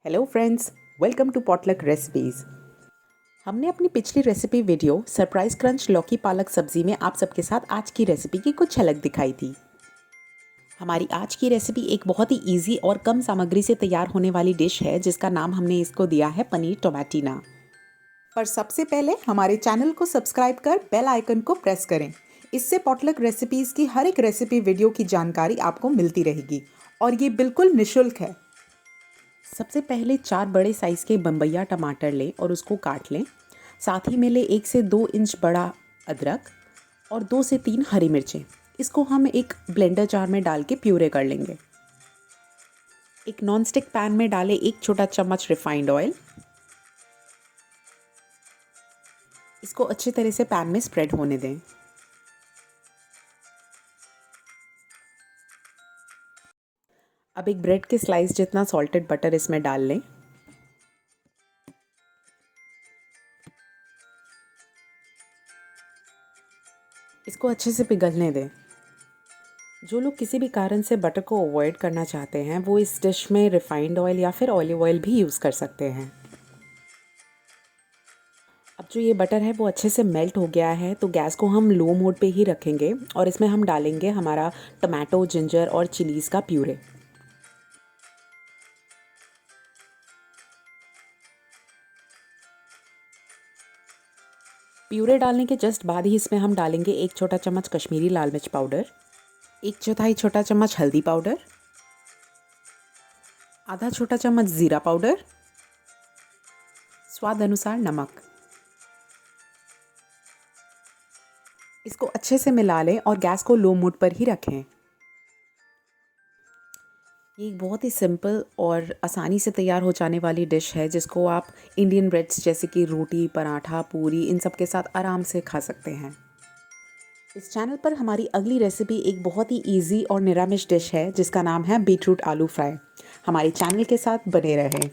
Hello friends, welcome to potluck recipes. हमने अपनी पिछली रेसिपी वीडियो सरप्राइज क्रंच लौकी पालक सब्जी में आप सबके साथ आज की रेसिपी की कुछ झलक दिखाई थी। हमारी आज की रेसिपी एक बहुत ही इजी और कम सामग्री से तैयार होने वाली डिश है जिसका नाम हमने इसको दिया है पनीर टोमेटिना। पर सबसे पहले हमारे चैनल को सब्सक्राइब कर बेल आइकन को प्रेस करें। इससे पॉटलक रेसिपीज़ की हर एक रेसिपी वीडियो की जानकारी आपको मिलती रहेगी और ये बिल्कुल निःशुल्क है। सबसे पहले 4 बड़े साइज़ के बम्बैया टमाटर लें और उसको काट लें। साथ ही में लें 1 से 2 इंच बड़ा अदरक और 2 से 3 हरी मिर्चें। इसको हम एक ब्लेंडर जार में डाल के प्यूरे कर लेंगे। एक नॉन स्टिक पैन में डालें 1 छोटा चम्मच रिफाइंड ऑयल। इसको अच्छी तरह से पैन में स्प्रेड होने दें। अब एक ब्रेड के स्लाइस जितना सॉल्टेड बटर इसमें डाल लें। इसको अच्छे से पिघलने दें। जो लोग किसी भी कारण से बटर को अवॉइड करना चाहते हैं वो इस डिश में रिफाइंड ऑयल या फिर ऑलिव ऑयल भी यूज़ कर सकते हैं। अब जो ये बटर है वो अच्छे से मेल्ट हो गया है तो गैस को हम लो मोड पे ही रखेंगे और इसमें हम डालेंगे हमारा टमाटो, जिंजर और चिलीज़ का प्यूरे। प्यूरे डालने के जस्ट बाद ही इसमें हम डालेंगे 1 छोटा चम्मच कश्मीरी लाल मिर्च पाउडर, 1/4 छोटा चम्मच हल्दी पाउडर, आधा छोटा चम्मच ज़ीरा पाउडर, स्वाद अनुसार नमक। इसको अच्छे से मिला लें और गैस को लो मोड पर ही रखें। ये एक बहुत ही सिंपल और आसानी से तैयार हो जाने वाली डिश है जिसको आप इंडियन ब्रेड्स जैसे कि रोटी, पराठा, पूरी इन सब के साथ आराम से खा सकते हैं। इस चैनल पर हमारी अगली रेसिपी एक बहुत ही इजी और निरामिष डिश है जिसका नाम है बीटरूट आलू फ्राई। हमारे चैनल के साथ बने रहें।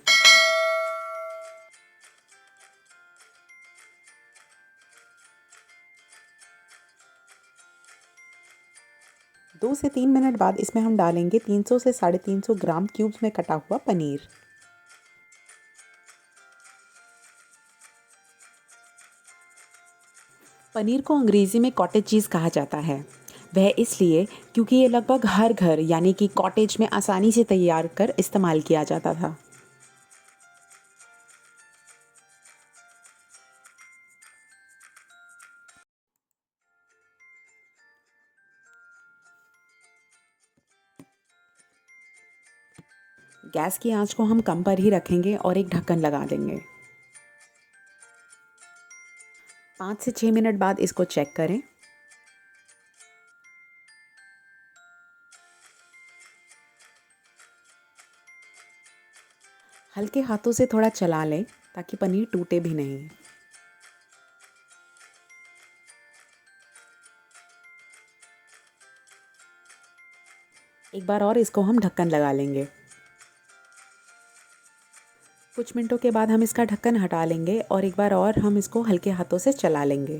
2 से 3 मिनट बाद इसमें हम डालेंगे 300 से 350 ग्राम क्यूब्स में कटा हुआ पनीर। पनीर को अंग्रेज़ी में कॉटेज चीज़ कहा जाता है। वह इसलिए क्योंकि ये लगभग हर घर यानी कि कॉटेज में आसानी से तैयार कर इस्तेमाल किया जाता था। गैस की आंच को हम कम पर ही रखेंगे और एक ढक्कन लगा देंगे। 5 से 6 मिनट बाद इसको चेक करें। हल्के हाथों से थोड़ा चला लें ताकि पनीर टूटे भी नहीं। एक बार और इसको हम ढक्कन लगा लेंगे। कुछ मिनटों के बाद हम इसका ढक्कन हटा लेंगे और एक बार और हम इसको हल्के हाथों से चला लेंगे।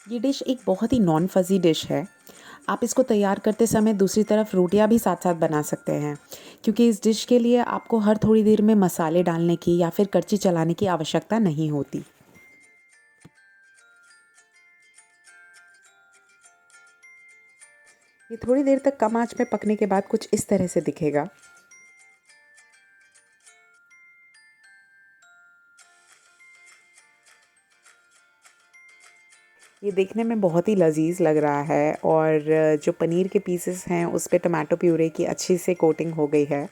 ये डिश एक बहुत ही नॉन फज़ी डिश है। आप इसको तैयार करते समय दूसरी तरफ रोटियां भी साथ साथ बना सकते हैं क्योंकि इस डिश के लिए आपको हर थोड़ी देर में मसाले डालने की या फिर करछी चलाने की आवश्यकता नहीं होती। ये थोड़ी देर तक कम आंच में पकने के बाद कुछ इस तरह से दिखेगा। ये देखने में बहुत ही लजीज लग रहा है और जो पनीर के पीसेस हैं उस पे टमाटो प्यूरे की अच्छी से कोटिंग हो गई है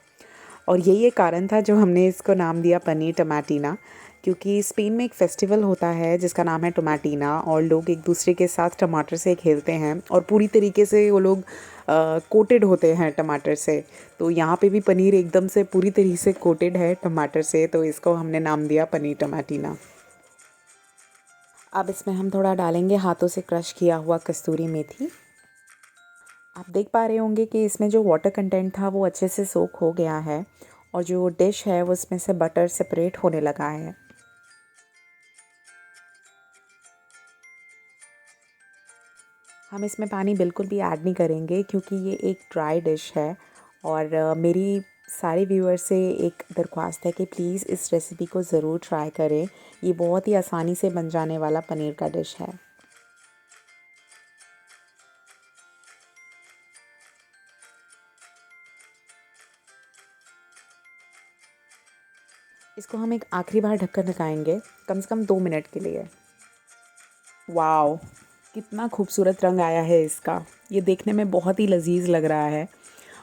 और यही एक कारण था जो हमने इसको नाम दिया पनीर टमाटीना, क्योंकि स्पेन में एक फेस्टिवल होता है जिसका नाम है टमाटीना और लोग एक दूसरे के साथ टमाटर से खेलते हैं और पूरी तरीके से वो लोग कोटेड होते हैं टमाटर से। तो यहाँ पे भी पनीर एकदम से पूरी तरीके से कोटेड है टमाटर से, तो इसको हमने नाम दिया पनीर टमाटीना। अब इसमें हम थोड़ा डालेंगे हाथों से क्रश किया हुआ कस्तूरी मेथी। आप देख पा रहे होंगे कि इसमें जो वाटर कंटेंट था वो अच्छे से सोक हो गया है और जो डिश है वो इसमें से बटर सेपरेट होने लगा है। हम हम इसमें पानी बिल्कुल भी ऐड नहीं करेंगे क्योंकि ये एक ड्राई डिश है। और मेरी सारे व्यूअर्स से एक दरख्वास्त है कि प्लीज़ इस रेसिपी को ज़रूर ट्राई करें। ये बहुत ही आसानी से बन जाने वाला पनीर का डिश है। इसको हम एक आखिरी बार ढक्कन लगाएंगे, कम से कम 2 मिनट के लिए। वाओ, कितना खूबसूरत रंग आया है इसका। ये देखने में बहुत ही लजीज लग रहा है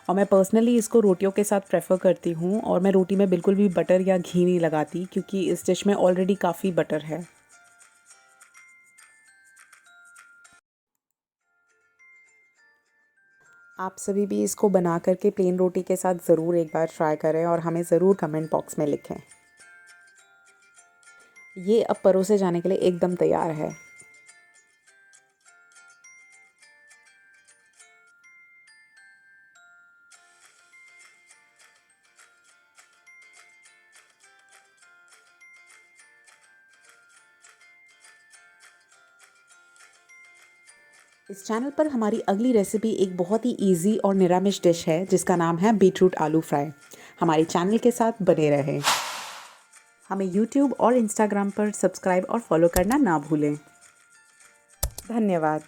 और मैं पर्सनली इसको रोटियों के साथ प्रेफर करती हूँ। और मैं रोटी में बिल्कुल भी बटर या घी नहीं लगाती क्योंकि इस डिश में ऑलरेडी काफ़ी बटर है। आप सभी भी इसको बना करके प्लेन रोटी के साथ ज़रूर एक बार ट्राई करें और हमें ज़रूर कमेंट बॉक्स में लिखें। ये अब परोसे जाने के लिए एकदम तैयार है। इस चैनल पर हमारी अगली रेसिपी एक बहुत ही इजी और निरामिष डिश है जिसका नाम है बीटरूट आलू फ्राई। हमारे चैनल के साथ बने रहें। हमें यूट्यूब और इंस्टाग्राम पर सब्सक्राइब और फॉलो करना ना भूलें। धन्यवाद।